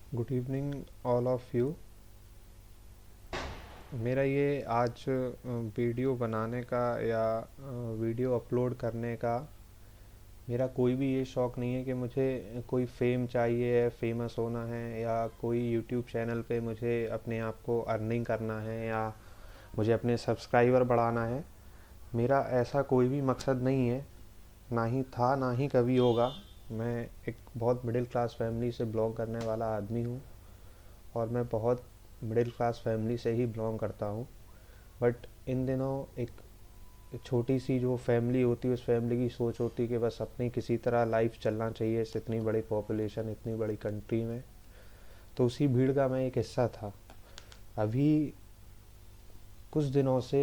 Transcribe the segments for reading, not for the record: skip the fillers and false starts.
Good evening all of you. मेरा ये आज वीडियो बनाने का या वीडियो अपलोड करने का मेरा कोई भी ये शौक़ नहीं है कि मुझे कोई फेम चाहिए है, फेमस होना है, या कोई यूट्यूब चैनल पे मुझे अपने आप को अर्निंग करना है, या मुझे अपने सब्सक्राइबर बढ़ाना है। मेरा ऐसा कोई भी मकसद नहीं है, ना ही था ना ही कभी होगा। मैं एक बहुत मिडिल क्लास फैमिली से बिलोंग करने वाला आदमी हूँ, और मैं बहुत मिडिल क्लास फैमिली से ही बिलोंग करता हूँ। बट इन दिनों एक छोटी सी जो फैमिली होती है, उस फैमिली की सोच होती है कि बस अपनी किसी तरह लाइफ चलना चाहिए इस इतनी बड़ी पॉपुलेशन, इतनी बड़ी कंट्री में। तो उसी भीड़ का मैं एक हिस्सा था। अभी कुछ दिनों से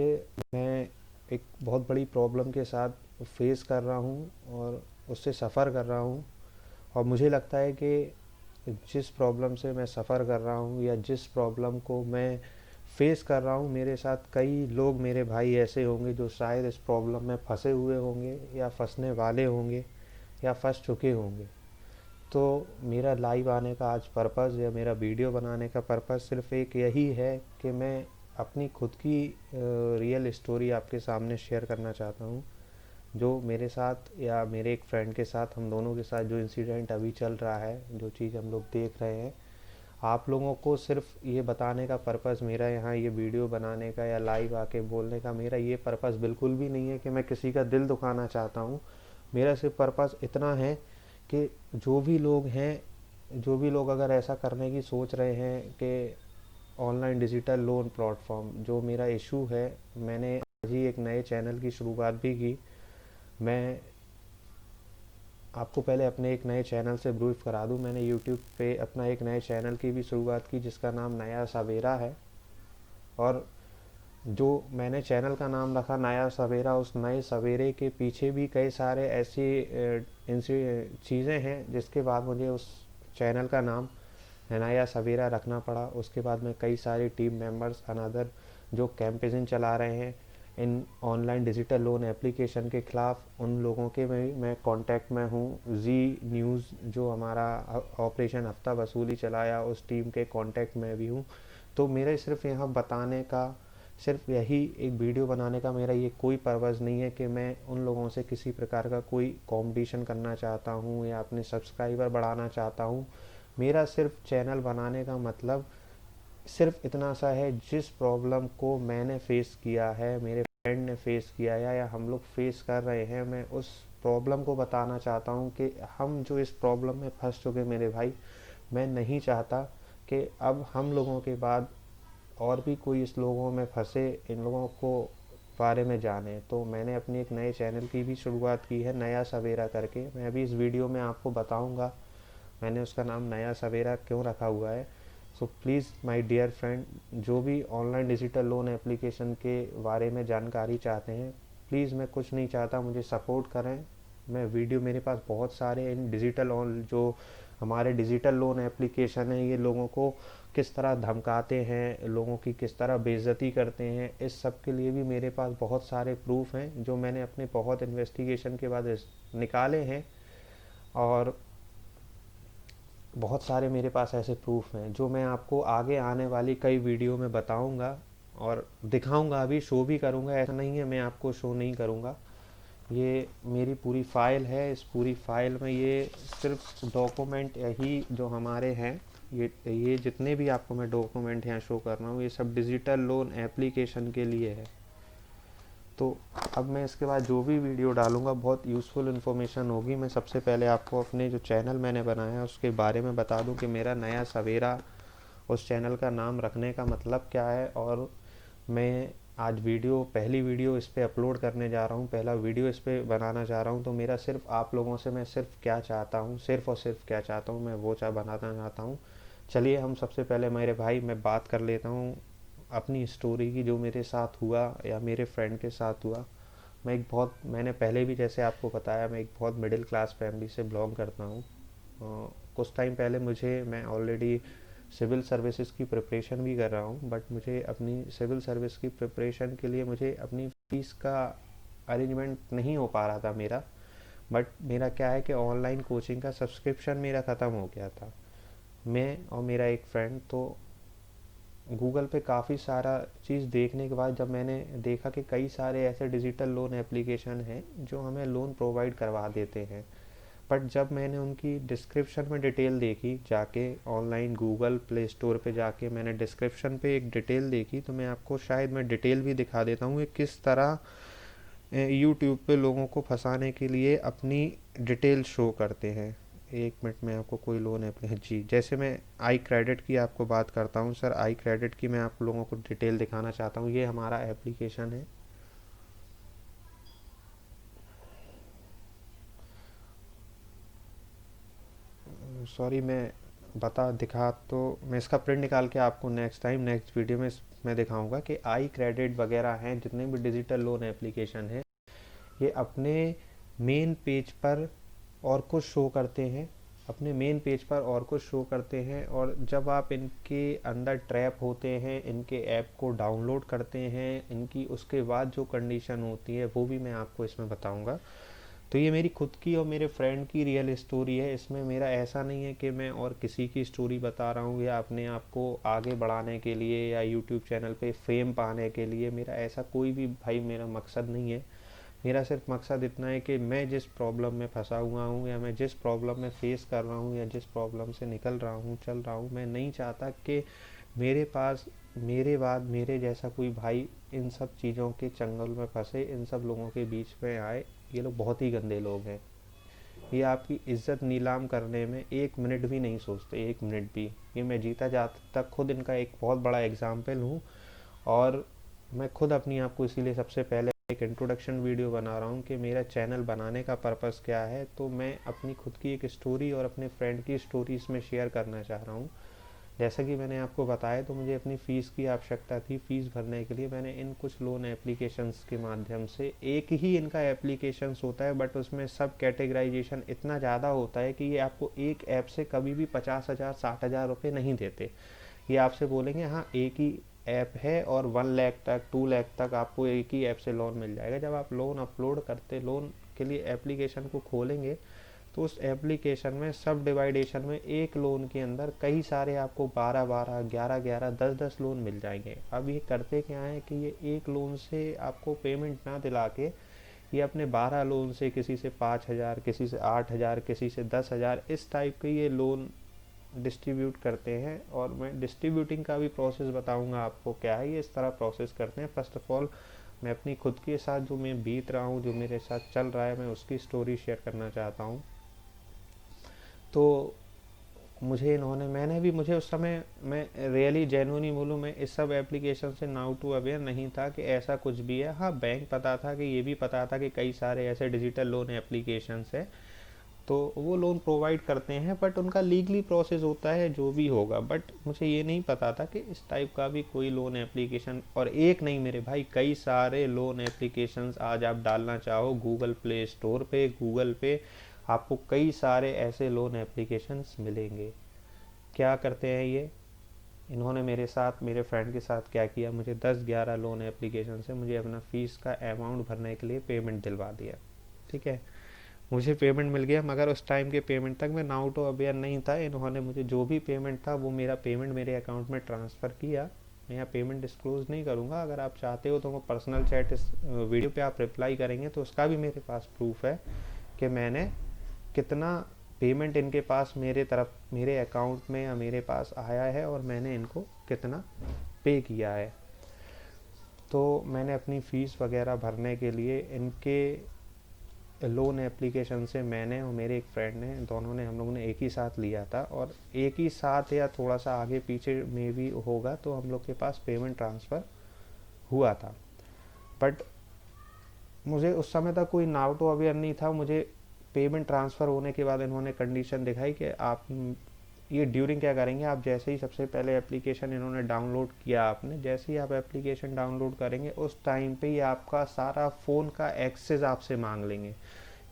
मैं एक बहुत बड़ी प्रॉब्लम के साथ फेस कर रहा हूँ और उससे सफ़र कर रहा हूँ। और मुझे लगता है कि जिस प्रॉब्लम से मैं सफ़र कर रहा हूँ या जिस प्रॉब्लम को मैं फेस कर रहा हूँ, मेरे साथ कई लोग, मेरे भाई ऐसे होंगे जो शायद इस प्रॉब्लम में फंसे हुए होंगे, या फंसने वाले होंगे, या फंस चुके होंगे। तो मेरा लाइव आने का आज पर्पज़, या मेरा वीडियो बनाने का पर्पज़ सिर्फ एक यही है कि मैं अपनी खुद की रियल स्टोरी आपके सामने शेयर करना चाहता हूँ। जो मेरे साथ या मेरे एक फ्रेंड के साथ, हम दोनों के साथ जो इंसिडेंट अभी चल रहा है, जो चीज़ हम लोग देख रहे हैं, आप लोगों को सिर्फ ये बताने का पर्पज़, मेरा यहाँ ये वीडियो बनाने का या लाइव आके बोलने का मेरा ये पर्पज़ बिल्कुल भी नहीं है कि मैं किसी का दिल दुखाना चाहता हूँ। मेरा सिर्फ पर्पज़ इतना है कि जो भी लोग हैं, जो भी लोग अगर ऐसा करने की सोच रहे हैं कि ऑनलाइन डिजिटल लोन प्लेटफॉर्म, जो मेरा इशू है, मैंने आज ही एक नए चैनल की शुरुआत भी की। मैं आपको पहले अपने एक नए चैनल से ब्रीफ करा दूं। मैंने यूट्यूब पे अपना एक नए चैनल की भी शुरुआत की जिसका नाम नया सवेरा है। और जो मैंने चैनल का नाम रखा नया सवेरा, उस नए सवेरे के पीछे भी कई सारे ऐसी चीज़ें हैं जिसके बाद मुझे उस चैनल का नाम नया सवेरा रखना पड़ा। उसके बाद में कई सारे टीम मेंबर्स अनदर जो कैंपेन चला रहे हैं इन ऑनलाइन डिजिटल लोन एप्लीकेशन के ख़िलाफ़, उन लोगों के मैं कांटेक्ट में हूँ। जी न्यूज़ जो हमारा ऑपरेशन हफ्ता वसूली चलाया, उस टीम के कांटेक्ट में भी हूँ। तो मेरे सिर्फ यहाँ बताने का, सिर्फ यही एक वीडियो बनाने का मेरा ये कोई पर्पज़ नहीं है कि मैं उन लोगों से किसी प्रकार का कोई कंपटीशन करना चाहता हूँ या अपने सब्सक्राइबर बढ़ाना चाहता हूँ। मेरा सिर्फ चैनल बनाने का मतलब सिर्फ इतना सा है, जिस प्रॉब्लम को मैंने फेस किया है, मेरे फ्रेंड ने फेस किया है, या हम लोग फेस कर रहे हैं, मैं उस प्रॉब्लम को बताना चाहता हूँ कि हम जो इस प्रॉब्लम में फंस चुके मेरे भाई, मैं नहीं चाहता कि अब हम लोगों के बाद और भी कोई इस लोगों में फंसे, इन लोगों को बारे में जाने। तो मैंने अपनी एक नए चैनल की भी शुरुआत की है, नया सवेरा करके। मैं अभी इस वीडियो में आपको बताऊंगा मैंने उसका नाम नया सवेरा क्यों रखा हुआ है। So please my dear friend, जो भी ऑनलाइन डिजिटल लोन एप्लीकेशन के बारे में जानकारी चाहते हैं, प्लीज़, मैं कुछ नहीं चाहता, मुझे सपोर्ट करें। मैं वीडियो, मेरे पास बहुत सारे इन डिजिटल जो हमारे डिजिटल लोन एप्लीकेशन है, ये लोगों को किस तरह धमकाते हैं, लोगों की किस तरह बेइज्जती करते हैं, इस सब के लिए भी मेरे पास बहुत सारे प्रूफ हैं जो मैंने अपने बहुत इन्वेस्टिगेशन के बाद निकाले हैं। और बहुत सारे मेरे पास ऐसे प्रूफ हैं जो मैं आपको आगे आने वाली कई वीडियो में बताऊंगा और दिखाऊंगा, अभी शो भी करूंगा। ऐसा नहीं है मैं आपको शो नहीं करूंगा। ये मेरी पूरी फाइल है, इस पूरी फाइल में ये सिर्फ डॉक्यूमेंट यही जो हमारे हैं, ये जितने भी आपको मैं डॉक्यूमेंट यहाँ शो कर रहा हूँ, ये सब डिजिटल लोन एप्लीकेशन के लिए है। तो अब मैं इसके बाद जो भी वीडियो डालूंगा बहुत यूज़फुल इन्फॉर्मेशन होगी। मैं सबसे पहले आपको अपने जो चैनल मैंने बनाया है उसके बारे में बता दूं कि मेरा नया सवेरा, उस चैनल का नाम रखने का मतलब क्या है। और मैं आज पहली वीडियो इस पे अपलोड करने जा रहा हूँ, पहला वीडियो इस पे बनाना चाह रहा हूँ। तो मेरा सिर्फ आप लोगों से मैं सिर्फ क्या चाहता हूँ, सिर्फ और सिर्फ क्या चाहता हूँ, मैं वो बनाना चाहता हूँ। चलिए हम सबसे पहले, मेरे भाई, मैं बात कर लेता हूँ अपनी स्टोरी की, जो मेरे साथ हुआ या मेरे फ्रेंड के साथ हुआ। मैंने पहले भी जैसे आपको बताया, मैं एक बहुत मिडिल क्लास फैमिली से बिलोंग करता हूँ। कुछ टाइम पहले मैं ऑलरेडी सिविल सर्विसेज की प्रिपरेशन भी कर रहा हूँ, बट मुझे अपनी सिविल सर्विस की प्रिपरेशन के लिए मुझे अपनी फ़ीस का अरेंजमेंट नहीं हो पा रहा था मेरा। बट मेरा क्या है कि ऑनलाइन कोचिंग का सब्सक्रिप्शन मेरा ख़त्म हो गया था। मैं और मेरा एक फ्रेंड तो गूगल पे काफ़ी सारा चीज़ देखने के बाद जब मैंने देखा कि कई सारे ऐसे डिजिटल लोन एप्लीकेशन हैं जो हमें लोन प्रोवाइड करवा देते हैं, बट जब मैंने उनकी डिस्क्रिप्शन में डिटेल देखी, जाके ऑनलाइन गूगल प्ले स्टोर पे जाके मैंने डिस्क्रिप्शन पे एक डिटेल देखी, तो मैं आपको शायद मैं डिटेल भी दिखा देता हूँ कि किस तरह यूट्यूब पे लोगों को फंसाने के लिए अपनी डिटेल शो करते हैं। एक मिनट में आपको कोई लोन एप्लीकेशन जी, जैसे मैं आई क्रेडिट की आपको बात करता हूँ सर, आई क्रेडिट की मैं आप लोगों को डिटेल दिखाना चाहता हूँ। ये हमारा एप्लीकेशन है। सॉरी, मैं इसका प्रिंट निकाल के आपको नेक्स्ट वीडियो में मैं दिखाऊंगा कि आई क्रेडिट वगैरह हैं, जितने भी डिजिटल लोन एप्लीकेशन हैं, ये अपने मेन पेज पर और कुछ शो करते हैं, और जब आप इनके अंदर ट्रैप होते हैं, इनके ऐप को डाउनलोड करते हैं, इनकी उसके बाद जो कंडीशन होती है वो भी मैं आपको इसमें बताऊंगा। तो ये मेरी खुद की और मेरे फ्रेंड की रियल स्टोरी है। इसमें मेरा ऐसा नहीं है कि मैं और किसी की स्टोरी बता रहा हूँ या अपने आप को आगे बढ़ाने के लिए या यूट्यूब चैनल पे फेम पाने के लिए, मेरा ऐसा कोई भी भाई मेरा मकसद नहीं है। मेरा सिर्फ मकसद इतना है कि मैं जिस प्रॉब्लम में फंसा हुआ हूँ या मैं जिस प्रॉब्लम में फेस कर रहा हूँ या जिस प्रॉब्लम से निकल रहा हूँ, चल रहा हूँ, मैं नहीं चाहता कि मेरे पास मेरे बाद मेरे जैसा कोई भाई इन सब चीज़ों के चंगल में फंसे, इन सब लोगों के बीच में आए। ये लोग बहुत ही गंदे लोग हैं। ये आपकी इज्जत नीलाम करने में एक मिनट भी नहीं सोचते, एक मिनट भी। ये मैं जीता जाता तक खुद इनका एक बहुत बड़ा एग्जाम्पल हूँ। और मैं खुद अपनी आपको इसीलिए सबसे पहले एक इंट्रोडक्शन वीडियो बना रहा हूँ कि मेरा चैनल बनाने का पर्पस क्या है। तो मैं अपनी खुद की एक स्टोरी और अपने फ्रेंड की स्टोरी इसमें शेयर करना चाह रहा हूँ। जैसा कि मैंने आपको बताया, तो मुझे अपनी फ़ीस की आवश्यकता थी। फ़ीस भरने के लिए मैंने इन कुछ लोन एप्लीकेशंस के माध्यम से, एक ही इनका एप्लीकेशंस होता है बट उसमें सब कैटेगराइजेशन इतना ज़्यादा होता है कि ये आपको एक ऐप से कभी भी 50,000 60,000 रुपये नहीं देते। ये आपसे बोलेंगे हाँ एक ही ऐप है और 1 लाख तक 2 लाख तक आपको एक ही ऐप से लोन मिल जाएगा। जब आप लोन के लिए एप्लीकेशन को खोलेंगे, तो उस एप्लीकेशन में सब डिवाइडेशन में एक लोन के अंदर कई सारे आपको 12-12 11-11 10-10 लोन मिल जाएंगे। अब ये करते क्या है कि ये एक लोन से आपको पेमेंट ना दिला के ये अपने 12 लोन से, किसी से 5,000, किसी से 8,000, किसी से 10,000, इस टाइप के ये लोन डिस्ट्रीब्यूट करते हैं। और मैं डिस्ट्रीब्यूटिंग का भी प्रोसेस बताऊंगा आपको क्या है। ये इस तरह प्रोसेस करते हैं। फर्स्ट ऑफ ऑल मैं अपनी खुद के साथ जो मैं बीत रहा हूँ, जो मेरे साथ चल रहा है, मैं उसकी स्टोरी शेयर करना चाहता हूँ। तो मुझे उस समय, मैं रियली जेन्युइनली बोलूँ, मैं इस सब एप्लीकेशन से नाउ टू अवेयर नहीं था कि ऐसा कुछ भी है। हाँ, बैंक पता था, कि ये भी पता था कि कई सारे ऐसे डिजिटल लोन एप्लीकेशंस है, तो वो लोन प्रोवाइड करते हैं, बट उनका लीगली प्रोसेस होता है जो भी होगा। बट मुझे ये नहीं पता था कि इस टाइप का भी कोई लोन एप्लीकेशन, और एक नहीं मेरे भाई, कई सारे लोन एप्लीकेशंस आज आप डालना चाहो गूगल प्ले स्टोर पे, गूगल पे, आपको कई सारे ऐसे लोन एप्लीकेशंस मिलेंगे। क्या करते हैं ये, इन्होंने मेरे साथ, मेरे फ्रेंड के साथ क्या किया, मुझे 10-11 लोन एप्लीकेशन से मुझे अपना फ़ीस का अमाउंट भरने के लिए पेमेंट दिलवा दिया। ठीक है, मुझे पेमेंट मिल गया, मगर उस टाइम के पेमेंट तक मैं नाउ टू अवेयर नहीं था। इन्होंने मुझे जो भी पेमेंट था वो मेरा पेमेंट मेरे अकाउंट में ट्रांसफ़र किया। मैं यहाँ पेमेंट डिस्क्लोज़ नहीं करूँगा, अगर आप चाहते हो तो वो पर्सनल चैट इस वीडियो पे आप रिप्लाई करेंगे तो उसका भी मेरे पास प्रूफ है कि मैंने कितना पेमेंट इनके पास मेरे अकाउंट में या मेरे पास आया है और मैंने इनको कितना पे किया है। तो मैंने अपनी फ़ीस वगैरह भरने के लिए इनके लोन एप्लीकेशन से, मैंने और मेरे एक फ्रेंड ने, दोनों ने, हम लोगों ने एक ही साथ लिया था, और एक ही साथ या थोड़ा सा आगे पीछे में भी होगा तो हम लोग के पास पेमेंट ट्रांसफ़र हुआ था। बट मुझे उस समय तक कोई नाउ टू अवेयर नहीं था। मुझे पेमेंट ट्रांसफ़र होने के बाद इन्होंने कंडीशन दिखाई कि आप ये ड्यूरिंग क्या करेंगे, आप जैसे ही, सबसे पहले एप्लीकेशन इन्होंने डाउनलोड किया, आपने जैसे ही आप एप्लीकेशन डाउनलोड करेंगे उस टाइम पे ये आपका सारा फ़ोन का एक्सेस आपसे मांग लेंगे।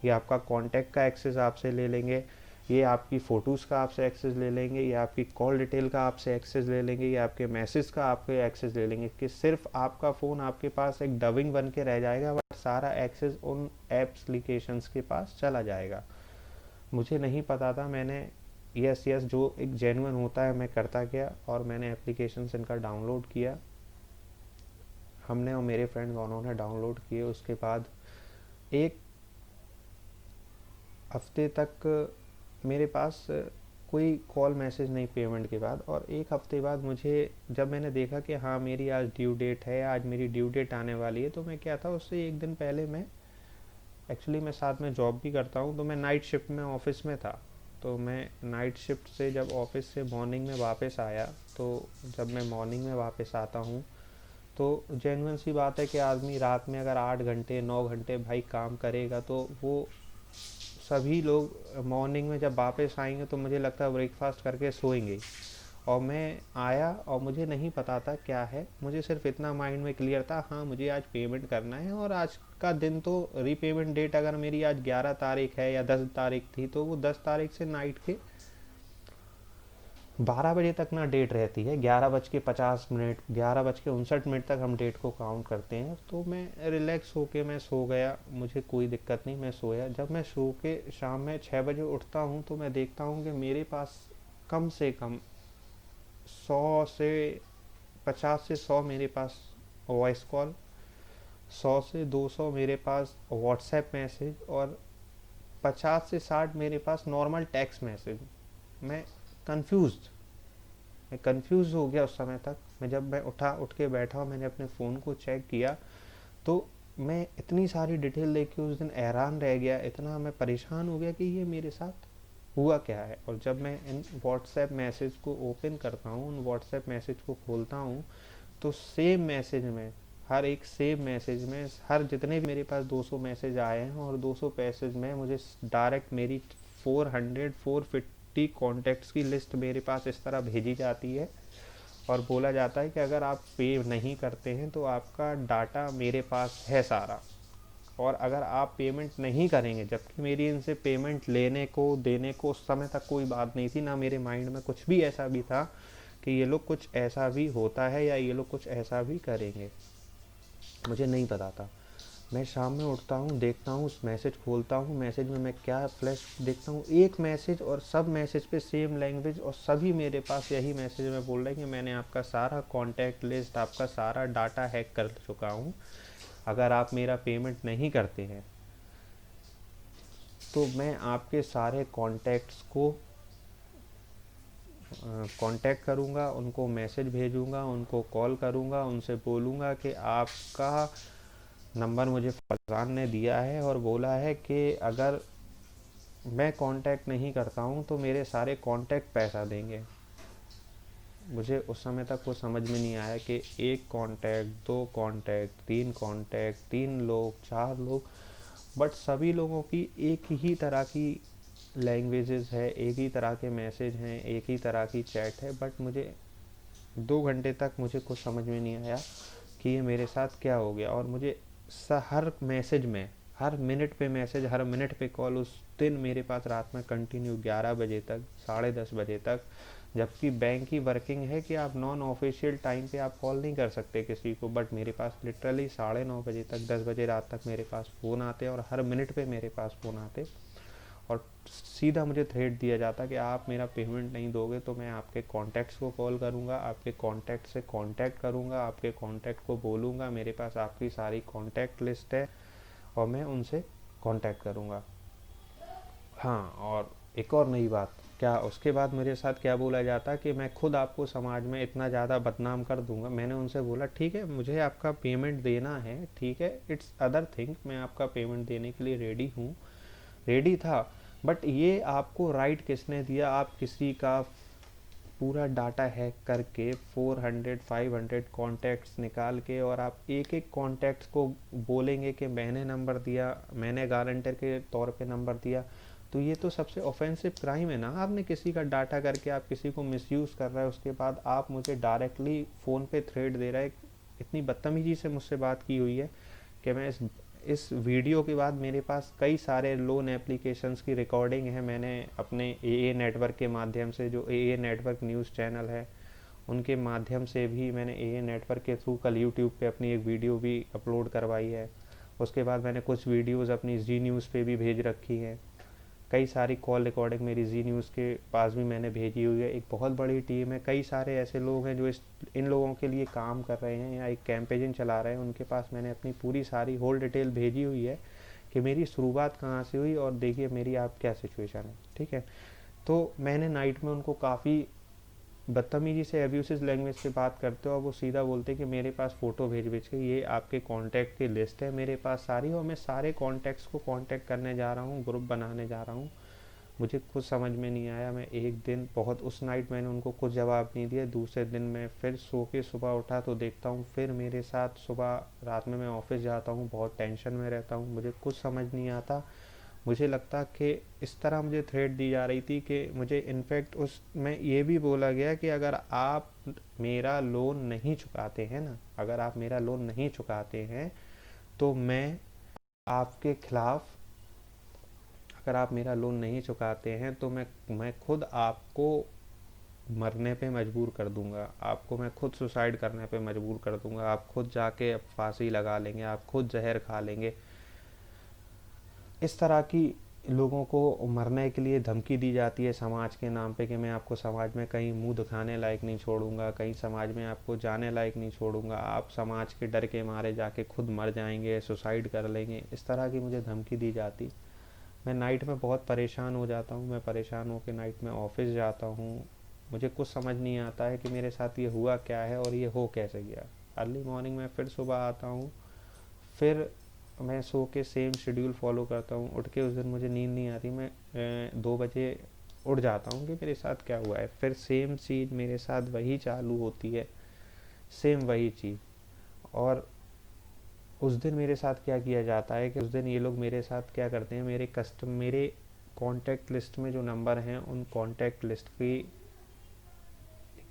ये आपका कॉन्टैक्ट का एक्सेस आपसे ले लेंगे, ये आपकी फ़ोटोज़ का आपसे एक्सेस ले लेंगे, ये आपकी कॉल डिटेल का आपसे एक्सेस ले लेंगे, ये आपके मैसेज का आपके एक्सेस ले लेंगे, कि सिर्फ आपका फ़ोन आपके पास एक डबिंग बन के रह जाएगा, बट सारा एक्सेस उन एप्लीकेशंस के पास चला जाएगा। मुझे नहीं पता था, मैंने यस यस जो एक जेन्युइन होता है मैं करता गया, और मैंने एप्लीकेशन इनका डाउनलोड किया। हमने और मेरे फ्रेंड दोनों ने डाउनलोड किए। उसके बाद एक हफ्ते तक मेरे पास कोई कॉल मैसेज नहीं पेमेंट के बाद, और एक हफ्ते बाद मुझे जब मैंने देखा कि हाँ मेरी आज ड्यू डेट है, आज मेरी ड्यू डेट आने वाली है, तो मैं क्या था उससे एक दिन पहले मैं एक्चुअली मैं साथ में जॉब भी करता हूँ, तो मैं नाइट शिफ्ट में ऑफिस में था। तो मैं नाइट शिफ्ट से जब ऑफिस से मॉर्निंग में वापस आया, तो जब मैं मॉर्निंग में वापस आता हूँ, तो जेन्युइन सी बात है कि आदमी रात में अगर 8 घंटे 9 घंटे भाई काम करेगा, तो वो सभी लोग मॉर्निंग में जब वापस आएंगे तो मुझे लगता है ब्रेकफास्ट करके सोएंगे। और मैं आया और मुझे नहीं पता था क्या है, मुझे सिर्फ इतना माइंड में क्लियर था, हाँ मुझे आज पेमेंट करना है। और आज का दिन तो रीपेमेंट डेट अगर मेरी आज 11 तारीख है या 10 तारीख थी, तो वो 10 तारीख से नाइट के 12 बजे तक ना डेट रहती है, 11:50, 11:59 तक हम डेट को काउंट करते हैं। तो मैं रिलैक्स होके मैं सो गया, मुझे कोई दिक्कत नहीं, मैं सोया। जब मैं सो के शाम में 6 बजे उठता हूँ, तो मैं देखता हूँ कि मेरे पास कम से कम 100 से 50 से 100 मेरे पास वॉइस कॉल, 100 से 200 मेरे पास व्हाट्सएप मैसेज, और 50 से 60 मेरे पास नॉर्मल टेक्स्ट मैसेज। मैं कंफ्यूज मैं कंफ्यूज हो गया उस समय तक। मैं उठ के बैठा, मैंने अपने फ़ोन को चेक किया, तो मैं इतनी सारी डिटेल लेके उस दिन हैरान रह गया, इतना मैं परेशान हो गया कि ये मेरे साथ हुआ क्या है। और जब मैं इन व्हाट्सएप मैसेज को ओपन करता हूँ, उन व्हाट्सएप मैसेज को खोलता हूँ, तो सेम मैसेज में, हर एक सेम मैसेज में, हर जितने भी मेरे पास 200 मैसेज आए हैं, और 200 मैसेज में मुझे डायरेक्ट मेरी 450 कॉन्टैक्ट्स की लिस्ट मेरे पास इस तरह भेजी जाती है, और बोला जाता है कि अगर आप पे नहीं करते हैं तो आपका डाटा मेरे पास है सारा, और अगर आप पेमेंट नहीं करेंगे, जबकि मेरी इनसे पेमेंट लेने को देने को उस समय तक कोई बात नहीं थी, ना मेरे माइंड में कुछ भी ऐसा भी था कि ये लोग कुछ ऐसा भी होता है या ये लोग कुछ ऐसा भी करेंगे, मुझे नहीं पता था। मैं शाम में उठता हूँ, देखता हूँ, उस मैसेज खोलता हूँ, मैसेज में मैं क्या फ्लैश देखता हूँ, एक मैसेज, और सब मैसेज पे सेम लैंग्वेज, और सभी मेरे पास यही मैसेज में बोल रहे हैं कि मैंने आपका सारा कॉन्टैक्ट लिस्ट, आपका सारा डाटा हैक कर चुका हूँ, अगर आप मेरा पेमेंट नहीं करते हैं तो मैं आपके सारे कॉन्टैक्ट्स को कांटेक्ट करूँगा, उनको मैसेज भेजूँगा, उनको कॉल करूँगा, उनसे बोलूँगा कि आपका नंबर मुझे फलान ने दिया है और बोला है कि अगर मैं कांटेक्ट नहीं करता हूँ तो मेरे सारे कांटेक्ट पैसा देंगे। मुझे उस समय तक वो समझ में नहीं आया कि एक कांटेक्ट, दो कांटेक्ट, तीन कांटेक्ट, तीन लोग, चार लोग, बट सभी लोगों की एक ही तरह की लैंग्वेजेस है, एक ही तरह के मैसेज हैं, एक ही तरह की चैट है, बट मुझे 2 घंटे तक मुझे कुछ समझ में नहीं आया कि ये मेरे साथ क्या हो गया। और मुझे हर मैसेज में, हर मिनट पे मैसेज, हर मिनट पे कॉल उस दिन मेरे पास रात में कंटिन्यू 11 बजे तक, 10:30 बजे तक, जबकि बैंक की वर्किंग है कि आप नॉन ऑफिशियल टाइम पे आप कॉल नहीं कर सकते किसी को, बट मेरे पास लिटरली 9:30 बजे तक, 10 बजे रात तक मेरे पास फ़ोन आते, और हर मिनट पे मेरे पास फ़ोन आते, और सीधा मुझे थ्रेट दिया जाता कि आप मेरा पेमेंट नहीं दोगे तो मैं आपके कॉन्टैक्ट्स को कॉल करूँगा, आपके कॉन्टैक्ट से कांटेक्ट करूँगा, आपके कॉन्टैक्ट को बोलूँगा मेरे पास आपकी सारी कॉन्टैक्ट लिस्ट है, और मैं उनसे कांटेक्ट करूँगा। हाँ, और एक और नई बात, क्या उसके बाद मेरे साथ क्या बोला जाता कि मैं खुद आपको समाज में इतना ज़्यादा बदनाम कर दूंगा। मैंने उनसे बोला ठीक है, मुझे आपका पेमेंट देना है, ठीक है, इट्स अदर थिंग, मैं आपका पेमेंट देने के लिए रेडी हूँ, रेडी था, बट ये आपको राइट किसने दिया, आप किसी का पूरा डाटा हैक करके 400 500 कॉन्टैक्ट्स निकाल के, और आप एक एक कॉन्टैक्ट्स को बोलेंगे कि मैंने नंबर दिया, मैंने गारंटर के तौर पे नंबर दिया, तो ये तो सबसे ऑफेंसिव क्राइम है ना। आपने किसी का डाटा करके आप किसी को मिसयूज़ कर रहे हैं, उसके बाद आप मुझे डायरेक्टली फ़ोन पे थ्रेट दे रहे हैं। इतनी बदतमीजी से मुझसे बात की हुई है कि मैं इस वीडियो के बाद मेरे पास कई सारे लोन एप्लीकेशंस की रिकॉर्डिंग है। मैंने अपने एए नेटवर्क के माध्यम से, जो एए नेटवर्क न्यूज़ चैनल है, उनके माध्यम से भी मैंने एए नेटवर्क के थ्रू कल यूट्यूब पे अपनी एक वीडियो भी अपलोड करवाई है। उसके बाद मैंने कुछ वीडियोस अपनी जी न्यूज़ पे भी भेज रखी हैं। कई सारी कॉल रिकॉर्डिंग मेरी जी न्यूज़ के पास भी मैंने भेजी हुई है। एक बहुत बड़ी टीम है, कई सारे ऐसे लोग हैं जो इन लोगों के लिए काम कर रहे हैं या एक कैंपेन चला रहे हैं, उनके पास मैंने अपनी पूरी सारी होल डिटेल भेजी हुई है कि मेरी शुरुआत कहाँ से हुई और देखिए मेरी आप क्या सिचुएशन है। ठीक है, तो मैंने नाइट में उनको काफ़ी बदतमीजी से एब्यूसिव लैंग्वेज से बात करते हो और वो सीधा बोलते कि मेरे पास फ़ोटो भेज भेज के ये आपके कॉन्टैक्ट की लिस्ट है मेरे पास सारी, और मैं सारे कॉन्टैक्ट्स को कांटेक्ट करने जा रहा हूँ, ग्रुप बनाने जा रहा हूँ। मुझे कुछ समझ में नहीं आया। मैं एक दिन बहुत उस नाइट मैंने उनको कुछ जवाब नहीं दिया। दूसरे दिन मैं फिर सो के सुबह उठा तो देखता हूँ फिर मेरे साथ सुबह रात में मैं ऑफिस जाता हूँ, बहुत टेंशन में रहता हूँ, मुझे कुछ समझ नहीं आता। मुझे लगता कि इस तरह मुझे थ्रेट दी जा रही थी कि मुझे इनफैक्ट उसमें ये भी बोला गया कि अगर आप मेरा लोन नहीं चुकाते हैं ना, अगर आप मेरा लोन नहीं चुकाते हैं तो मैं आपके खिलाफ, अगर आप मेरा लोन नहीं चुकाते हैं तो मैं खुद आपको मरने पे मजबूर कर दूंगा, आपको मैं खुद सुसाइड करने पे मजबूर कर दूंगा, आप खुद जाके फांसी लगा लेंगे, आप खुद जहर खा लेंगे। इस तरह की लोगों को मरने के लिए धमकी दी जाती है समाज के नाम पे कि मैं आपको समाज में कहीं मुंह दिखाने लायक नहीं छोड़ूंगा, कहीं समाज में आपको जाने लायक नहीं छोड़ूंगा, आप समाज के डर के मारे जाके खुद मर जाएंगे, सुसाइड कर लेंगे। इस तरह की मुझे धमकी दी जाती। मैं नाइट में बहुत परेशान हो जाता हूँ, मैं परेशान होकर नाइट में ऑफिस जाता हूँ। मुझे कुछ समझ नहीं आता है कि मेरे साथ ये हुआ क्या है और ये हो कैसे गया। अर्ली मॉर्निंग में फिर सुबह आता हूँ, फिर मैं सो के सेम शेड्यूल फॉलो करता हूँ। उठ के उस दिन मुझे नींद नहीं आती, मैं 2 बजे उठ जाता हूँ कि मेरे साथ क्या हुआ है। फिर सेम चीज़ मेरे साथ वही चालू होती है, सेम वही चीज़। और उस दिन मेरे साथ क्या किया जाता है कि उस दिन ये लोग मेरे साथ क्या करते हैं, मेरे कॉन्टैक्ट लिस्ट में जो नंबर हैं उन कॉन्टैक्ट लिस्ट की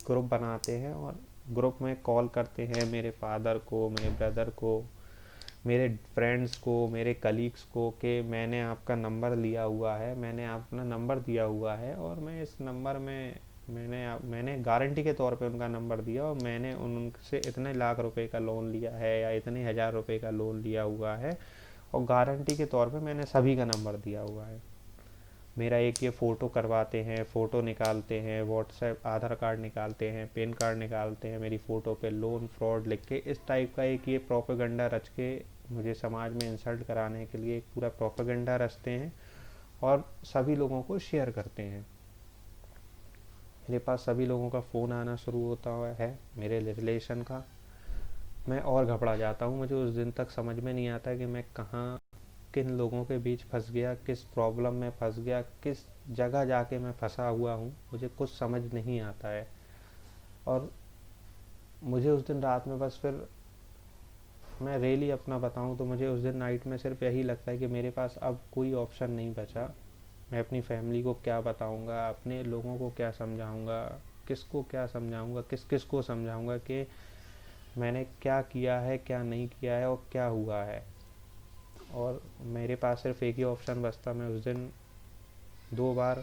ग्रुप बनाते हैं और ग्रुप में कॉल करते हैं मेरे फादर को, मेरे ब्रदर को, मेरे फ्रेंड्स को, मेरे कलीग्स को कि मैंने आपका नंबर लिया हुआ है, मैंने अपना नंबर दिया हुआ है और मैं इस नंबर में मैंने गारंटी के तौर पे उनका नंबर दिया और मैंने उनसे इतने लाख रुपए का लोन लिया है या इतने हज़ार रुपए का लोन लिया हुआ है और गारंटी के तौर पे मैंने सभी का नंबर दिया हुआ है। मेरा एक ये फ़ोटो करवाते हैं, फ़ोटो निकालते हैं, व्हाट्सएप आधार कार्ड निकालते हैं, पैन कार्ड निकालते हैं, मेरी फ़ोटो पे लोन फ्रॉड लिख के इस टाइप का एक ये प्रोपेगेंडा रच के मुझे समाज में इंसल्ट कराने के लिए एक पूरा प्रोपेगेंडा रचते हैं और सभी लोगों को शेयर करते हैं। मेरे पास सभी लोगों का फ़ोन आना शुरू होता है मेरे रिलेशन का। मैं और घबरा जाता हूँ। मुझे उस दिन तक समझ में नहीं आता कि मैं कहाँ किन लोगों के बीच फंस गया, किस प्रॉब्लम में फंस गया, किस जगह जाके मैं फंसा हुआ हूँ, मुझे कुछ समझ नहीं आता है। और मुझे उस दिन रात में बस फिर मैं रियली अपना बताऊँ तो मुझे उस दिन नाइट में सिर्फ यही लगता है कि मेरे पास अब कोई ऑप्शन नहीं बचा। मैं अपनी फैमिली को क्या बताऊँगा, अपने लोगों को क्या समझाऊँगा, किसको क्या समझाऊँगा, किस किस को समझाऊँगा कि मैंने क्या किया है, क्या नहीं किया है और क्या हुआ है। और मेरे पास सिर्फ एक ही ऑप्शन बचता। मैं उस दिन 2 बार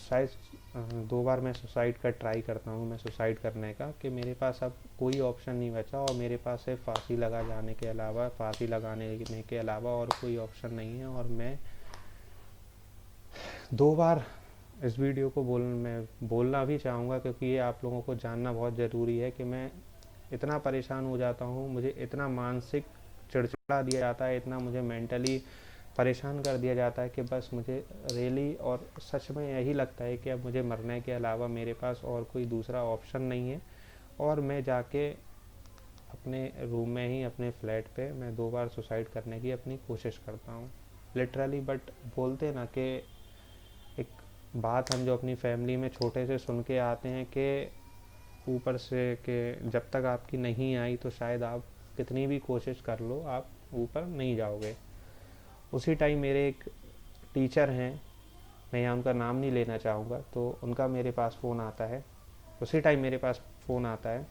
शायद 2 बार मैं सुसाइड का ट्राई करता हूँ, मैं सुसाइड करने का, कि मेरे पास अब कोई ऑप्शन नहीं बचा और मेरे पास सिर्फ फांसी लगाने के अलावा और कोई ऑप्शन नहीं है। और मैं 2 बार इस वीडियो को मैं बोलना भी चाहूँगा क्योंकि ये आप लोगों को जानना बहुत ज़रूरी है कि मैं इतना परेशान हो जाता हूँ, मुझे इतना मानसिक चिड़चिड़ा दिया जाता है, इतना मुझे मेंटली परेशान कर दिया जाता है कि बस मुझे रियली और सच में यही लगता है कि अब मुझे मरने के अलावा मेरे पास और कोई दूसरा ऑप्शन नहीं है। और मैं जाके अपने रूम में ही अपने फ्लैट पे मैं 2 बार सुसाइड करने की अपनी कोशिश करता हूँ लिटरली। बट बोलते ना कि एक बात हम जो अपनी फैमिली में छोटे से सुन के आते हैं कि ऊपर से कि जब तक आपकी नहीं आई तो शायद आप कितनी भी कोशिश कर लो आप ऊपर नहीं जाओगे। उसी टाइम मेरे एक टीचर हैं, मैं यहाँ उनका नाम नहीं लेना चाहूँगा, तो उनका मेरे पास फ़ोन आता है। उसी टाइम मेरे पास फ़ोन आता है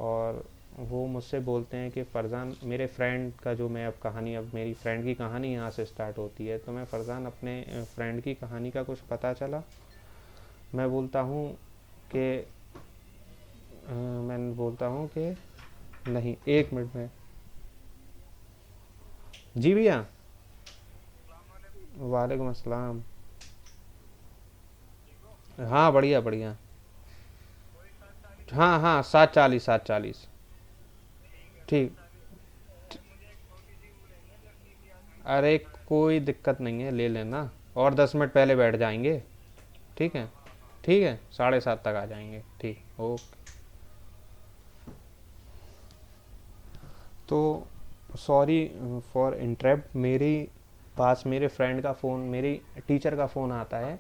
और वो मुझसे बोलते हैं कि फरजान, मेरे फ्रेंड का जो मैं अब मेरी फ्रेंड की कहानी यहाँ से स्टार्ट होती है। तो मैं फरजान अपने फ्रेंड की कहानी का कुछ पता चला। मैं बोलता हूँ कि मैं बोलता हूँ कि नहीं, 1 मिनट में। जी भैया, वालेकुम अस्सलाम। हाँ बढ़िया बढ़िया। हाँ हाँ, 7:40 7:40। ठीक। अरे कोई दिक्कत नहीं है, ले लेना। और 10 मिनट पहले बैठ जाएंगे। ठीक है। ठीक है, 7:30 तक आ जाएंगे। ठीक, ओके। तो सॉरी फॉर इंटरप्ट। मेरी पास मेरे फ्रेंड का फ़ोन, मेरी टीचर का फ़ोन आता है।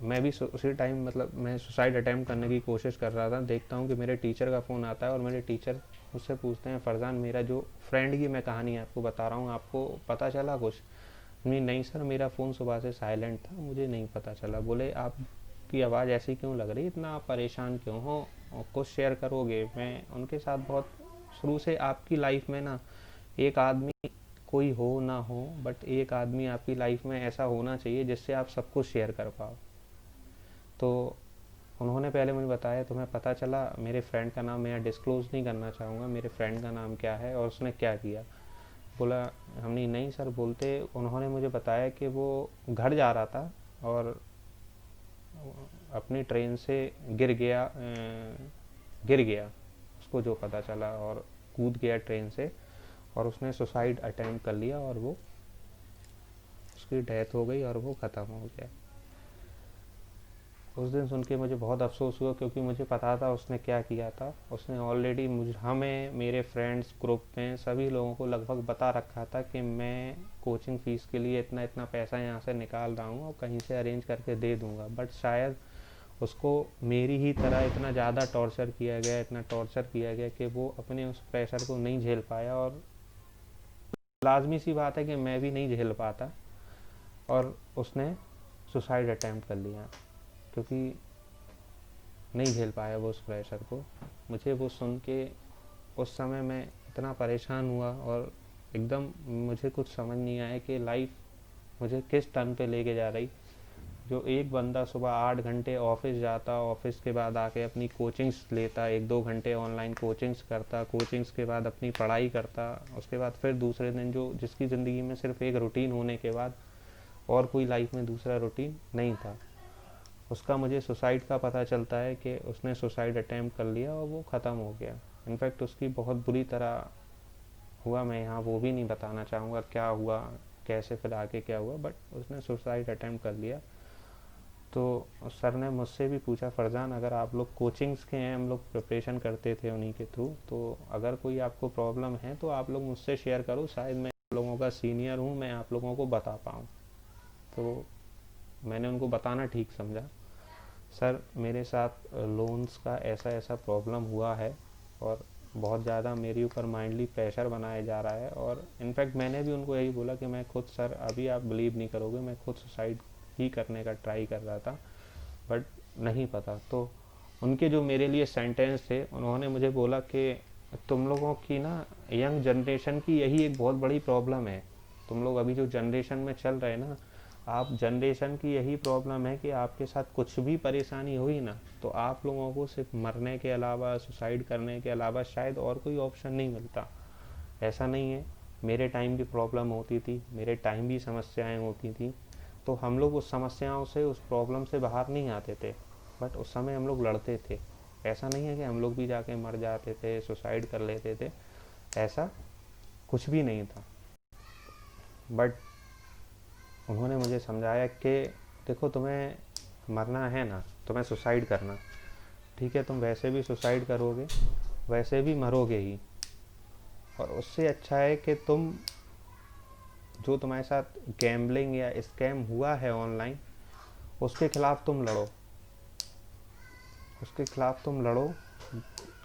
मैं भी उसी टाइम मतलब मैं सुसाइड अटैम्प्ट करने की कोशिश कर रहा था, देखता हूँ कि मेरे टीचर का फ़ोन आता है और मेरे टीचर मुझसे पूछते हैं, फरजान मेरा जो फ्रेंड की मैं कहानी आपको बता रहा हूँ, आपको पता चला कुछ? नहीं नहीं सर, मेरा फ़ोन सुबह से साइलेंट था, मुझे नहीं पता चला। बोले आपकी आवाज़ ऐसी क्यों लग रही, इतना आप परेशान क्यों हो, और कुछ शेयर करोगे? मैं उनके साथ बहुत शुरू से, आपकी लाइफ में ना एक आदमी, कोई हो ना हो, बट एक आदमी आपकी लाइफ में ऐसा होना चाहिए जिससे आप सब कुछ शेयर कर पाओ। तो उन्होंने पहले मुझे बताया, तुम्हें पता चला? मेरे फ्रेंड का नाम मैं डिस्क्लोज़ नहीं करना चाहूँगा, मेरे फ्रेंड का नाम क्या है और उसने क्या किया। बोला हमने नहीं सर। बोलते उन्होंने मुझे बताया कि वो घर जा रहा था और अपनी ट्रेन से गिर गया, उसको जो पता चला, और कूद गया ट्रेन से, और उसने सुसाइड अटेम्प्ट कर लिया और वो, उसकी डेथ हो गई और वो ख़त्म हो गया। उस दिन सुन के मुझे बहुत अफसोस हुआ, क्योंकि मुझे पता था उसने क्या किया था। उसने ऑलरेडी मुझ हमें, मेरे फ्रेंड्स ग्रुप में सभी लोगों को लगभग बता रखा था कि मैं कोचिंग फ़ीस के लिए इतना इतना पैसा यहाँ से निकाल रहा हूँ और कहीं से अरेंज करके दे दूँगा। बट शायद उसको मेरी ही तरह इतना ज़्यादा टॉर्चर किया गया, इतना टॉर्चर किया गया कि वो अपने उस प्रेशर को नहीं झेल पाया, और लाजमी सी बात है कि मैं भी नहीं झेल पाता, और उसने सुसाइड अटैम्प्ट कर लिया, क्योंकि नहीं झेल पाया वो उस प्रेशर को। मुझे वो सुन के उस समय मैं इतना परेशान हुआ, और एकदम मुझे कुछ समझ नहीं आया कि लाइफ मुझे किस टर्न पे लेके जा रही। जो एक बंदा सुबह 8 घंटे ऑफिस जाता, ऑफिस के बाद आके अपनी कोचिंग्स लेता, 1-2 घंटे ऑनलाइन कोचिंग्स करता, कोचिंग्स के बाद अपनी पढ़ाई करता, उसके बाद फिर दूसरे दिन, जो जिसकी ज़िंदगी में सिर्फ एक रूटीन होने के बाद और कोई लाइफ में दूसरा रूटीन नहीं था, उसका मुझे सुसाइड का पता चलता है कि उसने सुसाइड अटैम्प्ट कर लिया और वो ख़त्म हो गया। इनफैक्ट उसकी बहुत बुरी तरह हुआ। मैं यहाँ वो भी नहीं बताना चाहूँगा क्या हुआ, कैसे फिर आगे क्या हुआ, बट उसने सुसाइड अटैम्प्ट कर लिया। तो सर ने मुझसे भी पूछा, फरजान अगर आप लोग कोचिंग्स के हैं, हम लोग प्रिपरेशन करते थे उन्हीं के थ्रू, तो अगर कोई आपको प्रॉब्लम है तो आप लोग मुझसे शेयर करो, शायद मैं आप लोगों का सीनियर हूँ, मैं आप लोगों को बता पाऊँ। तो मैंने उनको बताना ठीक समझा, सर मेरे साथ लोन्स का ऐसा ऐसा प्रॉब्लम हुआ है, और बहुत ज़्यादा मेरे ऊपर माइंडली प्रेशर बनाया जा रहा है, और इनफैक्ट मैंने भी उनको यही बोला कि मैं खुद, सर अभी आप बिलीव नहीं करोगे, मैं खुद सुसाइड ही करने का ट्राई कर रहा था, बट नहीं पता। तो उनके जो मेरे लिए सेंटेंस थे, उन्होंने मुझे बोला कि तुम लोगों की ना, यंग जनरेशन की यही एक बहुत बड़ी प्रॉब्लम है। तुम लोग अभी जो जनरेशन में चल रहे हैं ना, आप जनरेशन की यही प्रॉब्लम है कि आपके साथ कुछ भी परेशानी हुई ना, तो आप लोगों को सिर्फ मरने के अलावा, सुसाइड करने के अलावा शायद और कोई ऑप्शन नहीं मिलता। ऐसा नहीं है, मेरे टाइम भी प्रॉब्लम होती थी, मेरे टाइम भी समस्याएं होती थी, तो हम लोग उस समस्याओं से, उस प्रॉब्लम से बाहर नहीं आते थे, बट उस समय हम लोग लड़ते थे। ऐसा नहीं है कि हम लोग भी जाके मर जाते थे, सुसाइड कर लेते थे, ऐसा कुछ भी नहीं था। बट उन्होंने मुझे समझाया कि देखो, तुम्हें मरना है ना, तुम्हें सुसाइड करना, ठीक है, तुम वैसे भी सुसाइड करोगे, वैसे भी मरोगे ही, और उससे अच्छा है कि तुम, जो तुम्हारे साथ गैम्बलिंग या स्कैम हुआ है ऑनलाइन, उसके खिलाफ तुम लड़ो, उसके खिलाफ तुम लड़ो।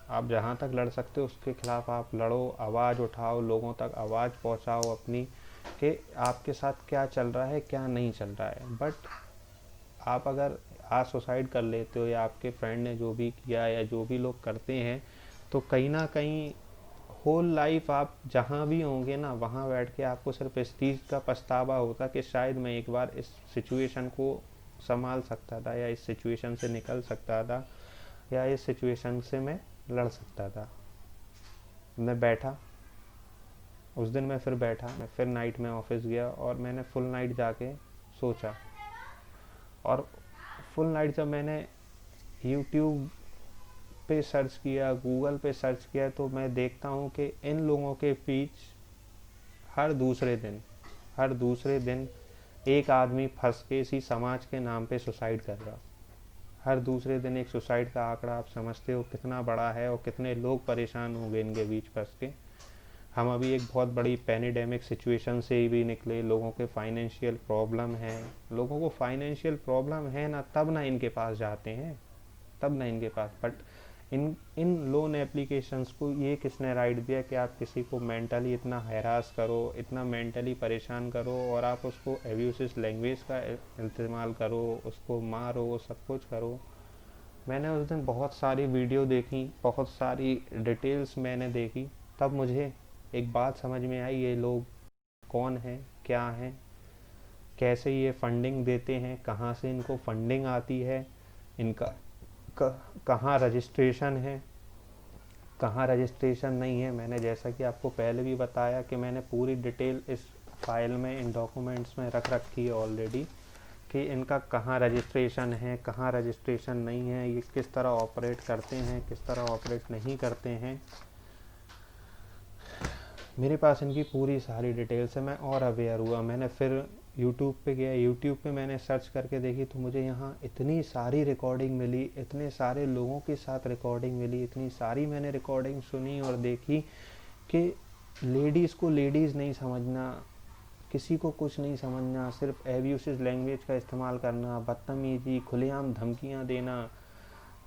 आप जहाँ तक लड़ सकते हो उसके खिलाफ आप लड़ो, आवाज़ उठाओ, लोगों तक आवाज़ पहुँचाओ अपनी, कि आपके साथ क्या चल रहा है, क्या नहीं चल रहा है। बट आप अगर आज सुसाइड कर लेते हो, या आपके फ्रेंड ने जो भी किया, या जो भी लोग करते हैं, तो कहीं ना कहीं होल लाइफ आप जहाँ भी होंगे ना, वहाँ बैठ के आपको सिर्फ इस चीज़ का पछतावा होता कि शायद मैं एक बार इस सिचुएशन को संभाल सकता था, या इस सिचुएशन से निकल सकता था, या इस सिचुएशन से मैं लड़ सकता था। मैं बैठा, उस दिन मैं फिर बैठा, मैं फिर नाइट में ऑफिस गया और मैंने फुल नाइट जाके सोचा। और फुल नाइट जब मैंने यूट्यूब पे सर्च किया, गूगल पे सर्च किया, तो मैं देखता हूँ कि इन लोगों के बीच हर दूसरे दिन एक आदमी फंस के इसी समाज के नाम पे सुसाइड कर रहा। हर दूसरे दिन एक सुसाइड का आंकड़ा आप समझते हो कितना बड़ा है और कितने लोग परेशान होंगे इनके बीच फंस के। हम अभी एक बहुत बड़ी पैनिडेमिक सिचुएशन से ही भी निकले, लोगों के फाइनेंशियल प्रॉब्लम है, लोगों को फाइनेंशियल प्रॉब्लम है ना, तब ना इनके पास जाते हैं, तब ना इनके पास। बट इन इन लोन एप्लीकेशंस को ये किसने राइट दिया कि आप किसी को मेंटली इतना हैरास करो, इतना मेंटली परेशान करो और आप उसको एब्यूसिव लैंग्वेज का इस्तेमाल करो, उसको मारो, सब कुछ करो। मैंने उस दिन बहुत सारी वीडियो देखी, बहुत सारी डिटेल्स मैंने देखी, तब मुझे एक बात समझ में आई, ये लोग कौन हैं, क्या हैं, कैसे ये फंडिंग देते हैं, कहाँ से इनको फंडिंग आती है, इनका कहाँ रजिस्ट्रेशन है, कहाँ रजिस्ट्रेशन नहीं है। मैंने जैसा कि आपको पहले भी बताया कि मैंने पूरी डिटेल इस फाइल में, इन डॉक्यूमेंट्स में रख रखी है ऑलरेडी कि इनका कहाँ रजिस्ट्रेशन है, कहाँ रजिस्ट्रेशन नहीं है, ये किस तरह ऑपरेट करते हैं, किस तरह ऑपरेट नहीं करते हैं। मेरे पास इनकी पूरी सारी डिटेल्स है। मैं और अवेयर हुआ, मैंने फिर यूट्यूब पे गया, यूट्यूब पे मैंने सर्च करके देखी तो मुझे यहाँ इतनी सारी रिकॉर्डिंग मिली, इतने सारे लोगों के साथ रिकॉर्डिंग मिली, इतनी सारी मैंने रिकॉर्डिंग सुनी और देखी कि लेडीज़ को लेडीज़ नहीं समझना, किसी को कुछ नहीं समझना, सिर्फ एब्यूसिव लैंग्वेज का इस्तेमाल करना, बदतमीजी, खुलेआम धमकियाँ देना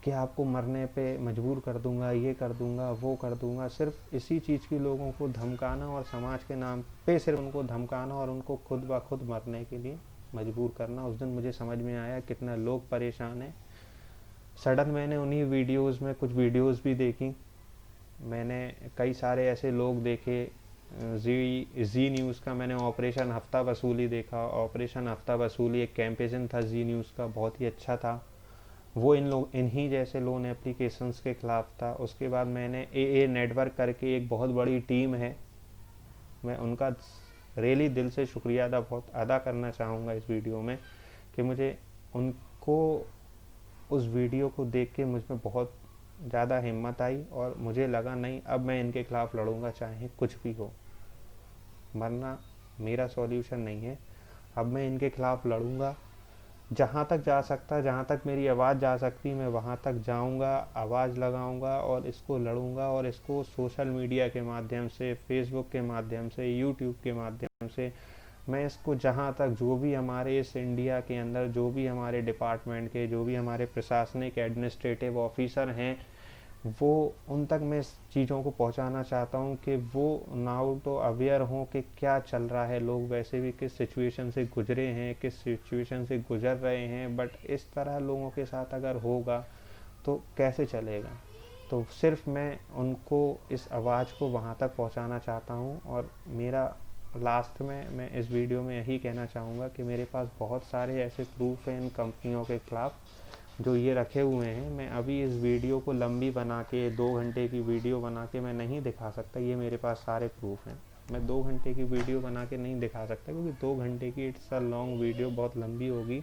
कि आपको मरने पे मजबूर कर दूंगा, ये कर दूंगा, वो कर दूंगा। सिर्फ इसी चीज़ की लोगों को धमकाना और समाज के नाम पे सिर्फ उनको धमकाना और उनको खुद ब खुद मरने के लिए मजबूर करना। उस दिन मुझे समझ में आया कितना लोग परेशान हैं। सडन मैंने उन्हीं वीडियोस में कुछ वीडियोस भी देखी, मैंने कई सारे ऐसे लोग देखे। जी न्यूज़ का मैंने ऑपरेशन हफ्ता वसूली देखा। ऑपरेशन हफ्ता वसूली एक कैंपेन था जी न्यूज़ का, बहुत ही अच्छा था। वो इन्हीं जैसे लोन एप्लीकेशंस के ख़िलाफ़ था। उसके बाद मैंने ए नेटवर्क करके एक बहुत बड़ी टीम है, मैं उनका रियली दिल से शुक्रिया बहुत अदा करना चाहूँगा इस वीडियो में कि मुझे उनको उस वीडियो को देख के मुझ में बहुत ज़्यादा हिम्मत आई और मुझे लगा नहीं, अब मैं इनके ख़िलाफ़ लड़ूंगा चाहे कुछ भी हो। मरना मेरा सॉल्यूशन नहीं है, अब मैं इनके ख़िलाफ़ लड़ूंगा। जहाँ तक जा सकता, जहाँ तक मेरी आवाज़ जा सकती, मैं वहाँ तक जाऊँगा, आवाज़ लगाऊँगा और इसको लड़ूँगा। और इसको सोशल मीडिया के माध्यम से, फेसबुक के माध्यम से, यूट्यूब के माध्यम से मैं इसको जहाँ तक, जो भी हमारे इस इंडिया के अंदर, जो भी हमारे डिपार्टमेंट के, जो भी हमारे प्रशासनिक एडमिनिस्ट्रेटिव ऑफिसर हैं, वो उन तक मैं इस चीज़ों को पहुंचाना चाहता हूं कि वो नाउ तो अवेयर हों कि क्या चल रहा है, लोग वैसे भी किस सिचुएशन से गुजरे हैं, किस सिचुएशन से गुजर रहे हैं। बट इस तरह लोगों के साथ अगर होगा तो कैसे चलेगा। तो सिर्फ मैं उनको इस आवाज़ को वहाँ तक पहुँचाना चाहता हूँ। और मेरा लास्ट में मैं इस वीडियो में यही कहना चाहूँगा कि मेरे पास बहुत सारे ऐसे प्रूफ हैं इन कंपनियों के ख़िलाफ़ जो ये रखे हुए हैं। मैं अभी इस वीडियो को लंबी बना के, 2 घंटे की वीडियो बना के मैं नहीं दिखा सकता, ये मेरे पास सारे प्रूफ हैं। मैं 2 घंटे की वीडियो बना के नहीं दिखा सकता क्योंकि 2 घंटे की इट्स अ लॉन्ग वीडियो, बहुत लंबी होगी।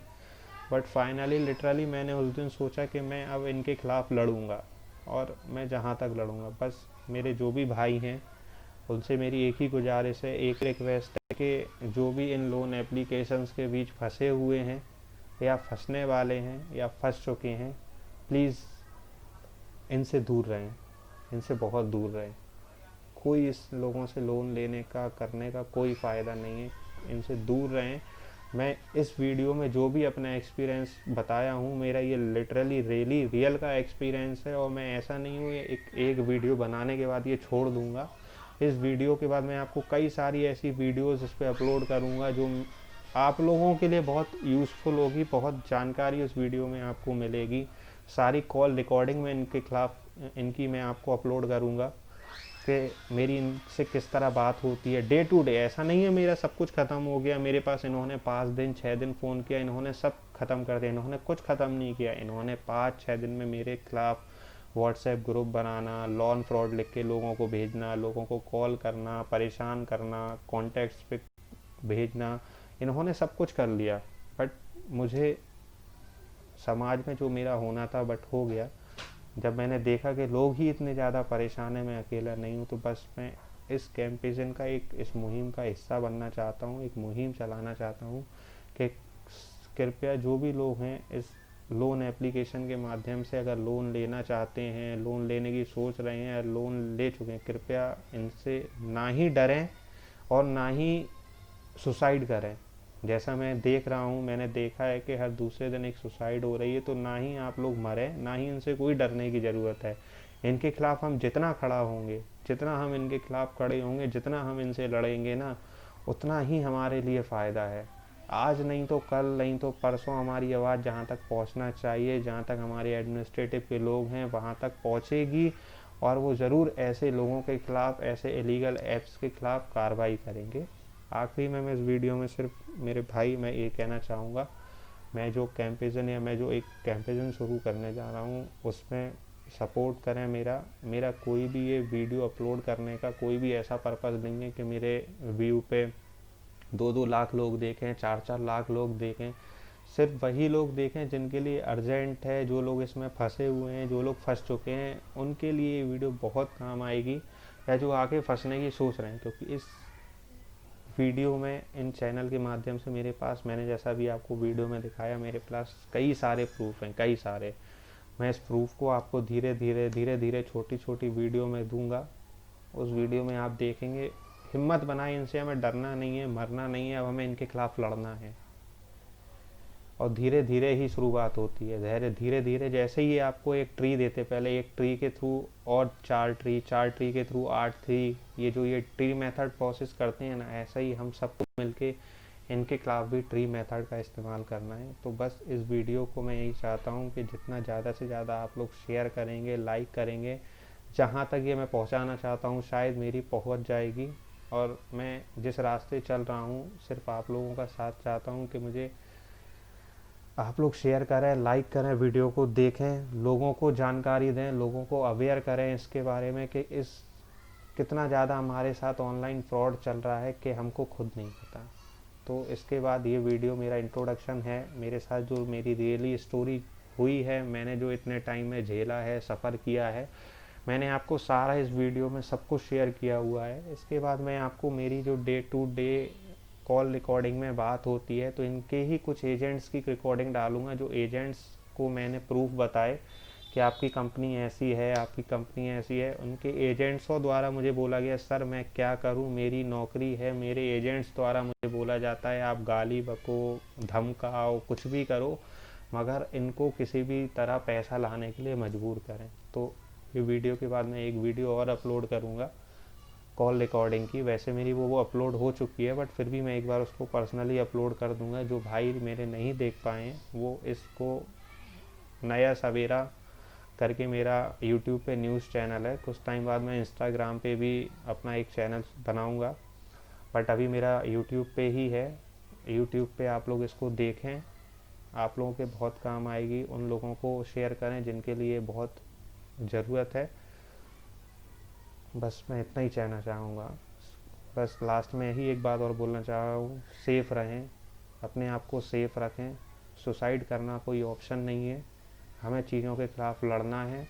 बट फाइनली लिटरली मैंने उस दिन सोचा कि मैं अब इनके ख़िलाफ़ लड़ूंगा और मैं जहाँ तक लड़ूंगा। बस मेरे जो भी भाई हैं उनसे मेरी एक ही गुजारिश है, एक रिक्वेस्ट है कि जो भी इन लोन एप्लीकेशंस के बीच फंसे हुए हैं या फंसने वाले हैं या फंस चुके हैं, प्लीज़ इनसे दूर रहें, इनसे बहुत दूर रहें। कोई इस लोगों से लोन लेने का, करने का कोई फ़ायदा नहीं है, इनसे दूर रहें। मैं इस वीडियो में जो भी अपना एक्सपीरियंस बताया हूँ, मेरा ये लिटरली रियल का एक्सपीरियंस है और मैं ऐसा नहीं हूँ एक वीडियो बनाने के बाद ये छोड़ दूँगा। इस वीडियो के बाद मैं आपको कई सारी ऐसी वीडियोज़ इस पर अपलोड करूँगा जो आप लोगों के लिए बहुत यूज़फुल होगी, बहुत जानकारी उस वीडियो में आपको मिलेगी। सारी कॉल रिकॉर्डिंग में इनके खिलाफ़ इनकी मैं आपको अपलोड करूँगा कि मेरी इनसे किस तरह बात होती है डे टू डे। ऐसा नहीं है मेरा सब कुछ ख़त्म हो गया, मेरे पास इन्होंने 5 दिन 6 दिन फ़ोन किया, इन्होंने सब ख़त्म कर दिया। इन्होंने कुछ ख़त्म नहीं किया, इन्होंने 5-6 दिन में मेरे खिलाफ़ व्हाट्सएप ग्रुप बनाना, लॉन फ्रॉड लिख के लोगों को भेजना, लोगों को कॉल करना, परेशान करना, कॉन्टैक्ट्स पे भेजना, इन्होंने सब कुछ कर लिया। बट मुझे समाज में जो मेरा होना था बट हो गया। जब मैंने देखा कि लोग ही इतने ज़्यादा परेशान हैं, मैं अकेला नहीं हूँ, तो बस मैं इस कैंपेन का इस मुहिम का हिस्सा बनना चाहता हूँ, एक मुहिम चलाना चाहता हूँ कि कृपया जो भी लोग हैं इस लोन एप्लीकेशन के माध्यम से अगर लोन लेना चाहते हैं, लोन लेने की सोच रहे हैं या लोन ले चुके हैं, कृपया इनसे ना ही डरें और ना ही सुसाइड करें। जैसा मैं देख रहा हूँ, मैंने देखा है कि हर दूसरे दिन एक सुसाइड हो रही है, तो ना ही आप लोग मरें, ना ही इनसे कोई डरने की ज़रूरत है। इनके खिलाफ हम जितना खड़ा होंगे, जितना हम इनके खिलाफ खड़े होंगे, जितना हम इनसे लड़ेंगे ना, उतना ही हमारे लिए फ़ायदा है। आज नहीं तो कल, नहीं तो परसों हमारी आवाज़ जहाँ तक पहुँचना चाहिए, जहाँ तक हमारे एडमिनिस्ट्रेटिव के लोग हैं वहाँ तक पहुँचेगी, और वो ज़रूर ऐसे लोगों के खिलाफ, ऐसे इलीगल ऐप्स के खिलाफ कार्रवाई करेंगे। आखिरी में मैं इस वीडियो में सिर्फ मेरे भाई मैं ये कहना चाहूँगा, मैं जो एक कैंपेन शुरू करने जा रहा हूँ उसमें सपोर्ट करें मेरा कोई भी ये वीडियो अपलोड करने का कोई भी ऐसा पर्पज़ नहीं है कि मेरे व्यू पे 2-2 लाख लोग देखें, 4-4 लाख लोग देखें। सिर्फ वही लोग देखें जिनके लिए अर्जेंट है, जो लोग इसमें फंसे हुए हैं, जो लोग फंस चुके हैं, उनके लिए ये वीडियो बहुत काम आएगी, या जो आगे फंसने की सोच रहे हैं। क्योंकि इस वीडियो में, इन चैनल के माध्यम से मेरे पास, मैंने जैसा भी आपको वीडियो में दिखाया, मेरे पास कई सारे प्रूफ हैं, कई सारे। मैं इस प्रूफ को आपको धीरे धीरे छोटी छोटी वीडियो में दूंगा। उस वीडियो में आप देखेंगे। हिम्मत बनाए, इनसे हमें डरना नहीं है, मरना नहीं है, अब हमें इनके खिलाफ लड़ना है। और धीरे धीरे ही शुरुआत होती है, धीरे धीरे जैसे ही आपको एक ट्री देते, पहले एक ट्री के थ्रू और 4 ट्री के थ्रू 8 ट्री, ये ट्री मेथड प्रोसेस करते हैं ना, ऐसा ही हम सबको मिलके इनके खिलाफ भी ट्री मेथड का इस्तेमाल करना है। तो बस इस वीडियो को मैं यही चाहता हूँ कि जितना ज़्यादा से ज़्यादा आप लोग शेयर करेंगे, लाइक करेंगे, जहाँ तक ये मैं पहुँचाना चाहता हूँ शायद मेरी पहुँच जाएगी। और मैं जिस रास्ते चल रहा हूँ, सिर्फ आप लोगों का साथ चाहता हूँ कि मुझे आप लोग शेयर करें, लाइक करें, वीडियो को देखें, लोगों को जानकारी दें, लोगों को अवेयर करें इसके बारे में कि इस कितना ज़्यादा हमारे साथ ऑनलाइन फ्रॉड चल रहा है कि हमको खुद नहीं पता। तो इसके बाद ये वीडियो मेरा इंट्रोडक्शन है, मेरे साथ जो मेरी रियली स्टोरी हुई है, मैंने जो इतने टाइम में झेला है, सफ़र किया है, मैंने आपको सारा इस वीडियो में सब कुछ शेयर किया हुआ है। इसके बाद मैं आपको मेरी जो day to day call recording में बात होती है, तो इनके ही कुछ एजेंट्स की रिकॉर्डिंग डालूंगा, जो एजेंट्स को मैंने प्रूफ बताए कि आपकी कंपनी ऐसी है, आपकी कंपनी ऐसी है। उनके एजेंट्सों द्वारा मुझे बोला गया, सर मैं क्या करूं, मेरी नौकरी है, मेरे एजेंट्स द्वारा मुझे बोला जाता है आप गाली बको, धमकाओ, कुछ भी करो, मगर इनको किसी भी तरह पैसा लाने के लिए मजबूर करें। तो ये वीडियो के बाद मैं एक वीडियो और अपलोड करूँगा कॉल रिकॉर्डिंग की। वैसे मेरी वो अपलोड हो चुकी है, बट फिर भी मैं एक बार उसको पर्सनली अपलोड कर दूंगा। जो भाई मेरे नहीं देख पाए हैं वो इसको, नया सवेरा करके मेरा यूट्यूब पे न्यूज़ चैनल है, कुछ टाइम बाद मैं इंस्टाग्राम पे भी अपना एक चैनल बनाऊंगा, बट अभी मेरा यूट्यूब पे ही है। यूट्यूब पे आप लोग इसको देखें, आप लोगों के बहुत काम आएगी। उन लोगों को शेयर करें जिनके लिए बहुत ज़रूरत है। बस मैं इतना ही कहना चाहूँगा। बस लास्ट में यही एक बात और बोलना चाह रहा हूँ, सेफ़ रहें, अपने आप को सेफ़ रखें। सुसाइड करना कोई ऑप्शन नहीं है, हमें चीज़ों के खिलाफ लड़ना है,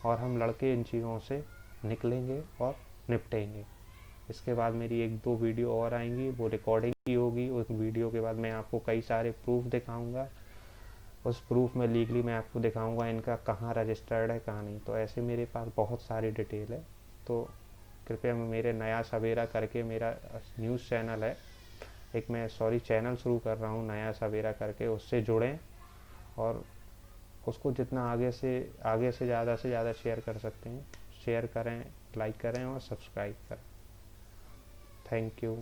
और हम लड़के इन चीज़ों से निकलेंगे और निपटेंगे। इसके बाद मेरी 1-2 वीडियो और आएंगी, वो रिकॉर्डिंग की होगी। उस वीडियो के बाद मैं आपको कई सारे प्रूफ दिखाऊंगा। उस प्रूफ में लीगली मैं आपको दिखाऊंगा इनका कहाँ रजिस्टर्ड है, कहाँ नहीं। तो ऐसे मेरे पास बहुत सारी डिटेल है। तो कृपया मेरे नया सवेरा करके मेरा न्यूज़ चैनल है, चैनल शुरू कर रहा हूँ नया सवेरा करके, उससे जुड़ें और उसको जितना आगे से ज़्यादा शेयर कर सकते हैं शेयर करें, लाइक करें और सब्सक्राइब करें। Thank you.